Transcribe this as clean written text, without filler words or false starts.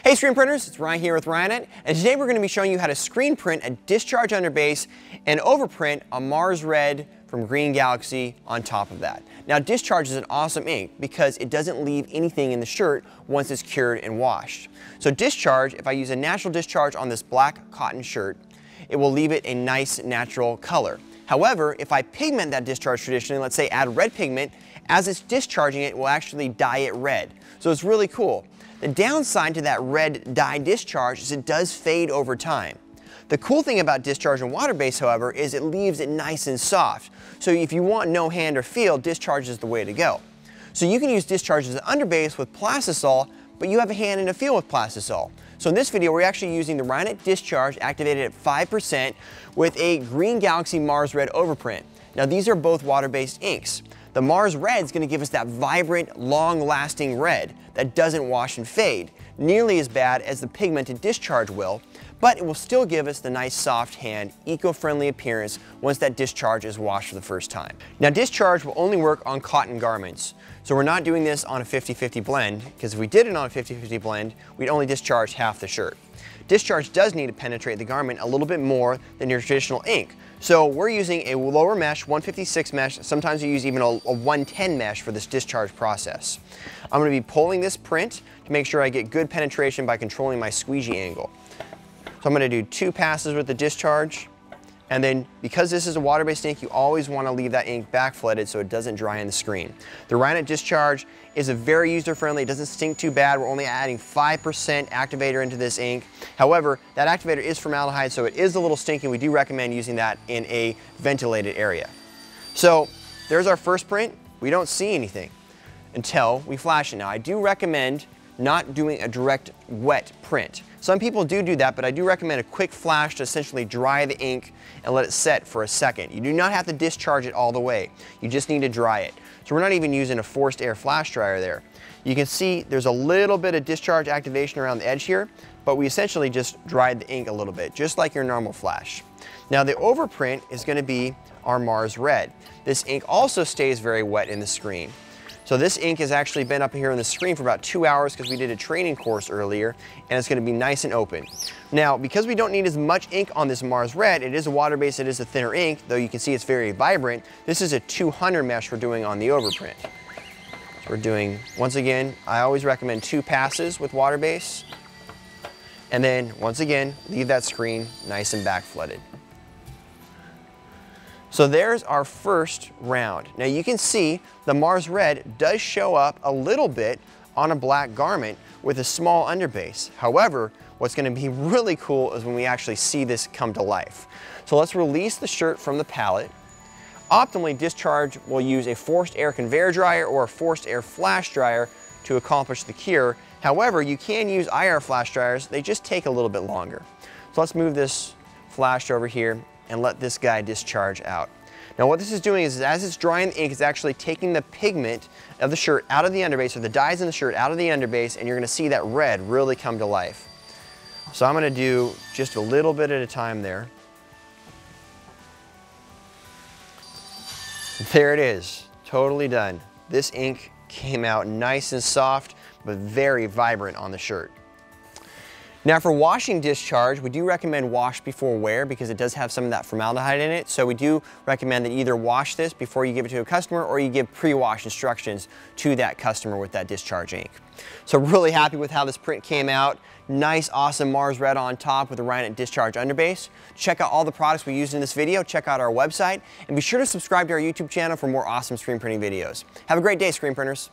Hey screen printers, it's Ryan here with Ryonet, and today we're going to be showing you how to screen print a Discharge underbase and overprint a Mars Red from Green Galaxy on top of that. Now Discharge is an awesome ink because it doesn't leave anything in the shirt once it's cured and washed. So Discharge, if I use a natural Discharge on this black cotton shirt, it will leave it a nice natural color. However, if I pigment that Discharge traditionally, let's say add red pigment, as it's discharging it will actually dye it red. So it's really cool. The downside to that red dye Discharge is it does fade over time. The cool thing about Discharge and water base, however, is it leaves it nice and soft. So if you want no hand or feel, Discharge is the way to go. So you can use Discharge as an underbase with plastisol, but you have a hand and a feel with plastisol. So in this video, we're actually using the Ryonet Discharge activated at 5% with a Green Galaxy Mars Red overprint. Now these are both water-based inks. The Mars Red is going to give us that vibrant, long-lasting red that doesn't wash and fade, nearly as bad as the pigmented Discharge will, but it will still give us the nice soft hand, eco-friendly appearance once that Discharge is washed for the first time. Now Discharge will only work on cotton garments, so we're not doing this on a 50-50 blend, because if we did it on a 50-50 blend, we'd only discharge half the shirt. Discharge does need to penetrate the garment a little bit more than your traditional ink. So we're using a lower mesh, 156 mesh, sometimes we use even a 110 mesh for this discharge process. I'm going to be pulling this print to make sure I get good penetration by controlling my squeegee angle. So I'm going to do 2 passes with the Discharge, and then because this is a water-based ink, you always want to leave that ink back flooded so it doesn't dry on the screen. The Ryonet Discharge is a very user-friendly, it doesn't stink too bad. We're only adding 5% activator into this ink. However, that activator is formaldehyde, so it is a little stinky. We do recommend using that in a ventilated area. So there's our first print. We don't see anything until we flash it. Now I do recommend not doing a direct wet print. Some people do that, but I do recommend a quick flash to essentially dry the ink and let it set for a second. You do not have to discharge it all the way. You just need to dry it. So we're not even using a forced air flash dryer there. You can see there's a little bit of Discharge activation around the edge here, but we essentially just dried the ink a little bit, just like your normal flash. Now the overprint is going to be our Mars Red. This ink also stays very wet in the screen. So this ink has actually been up here on the screen for about 2 hours because we did a training course earlier, and it's going to be nice and open. Now, because we don't need as much ink on this Mars Red, it is a water-based, it is a thinner ink, though you can see it's very vibrant. This is a 200 mesh we're doing on the overprint. So we're doing, once again, I always recommend 2 passes with water base, and then, once again, leave that screen nice and back flooded. So there's our first round. Now you can see the Mars Red does show up a little bit on a black garment with a small underbase. However, what's going to be really cool is when we actually see this come to life. So let's release the shirt from the palette. Optimally, Discharge will use a forced air conveyor dryer or a forced air flash dryer to accomplish the cure. However, you can use IR flash dryers. They just take a little bit longer. So let's move this flash over here and let this guy discharge out. Now what this is doing is as it's drying the ink, it's actually taking the pigment of the shirt out of the underbase, or the dyes in the shirt out of the underbase, and you're going to see that red really come to life. So I'm going to do just a little bit at a time there. There it is, totally done. This ink came out nice and soft, but very vibrant on the shirt. Now for washing Discharge, we do recommend wash before wear because it does have some of that formaldehyde in it. So we do recommend that you either wash this before you give it to a customer or you give pre-wash instructions to that customer with that Discharge ink. So really happy with how this print came out. Nice, awesome Mars Red on top with the Ryonet Discharge underbase. Check out all the products we used in this video. Check out our website and be sure to subscribe to our YouTube channel for more awesome screen printing videos. Have a great day, screen printers.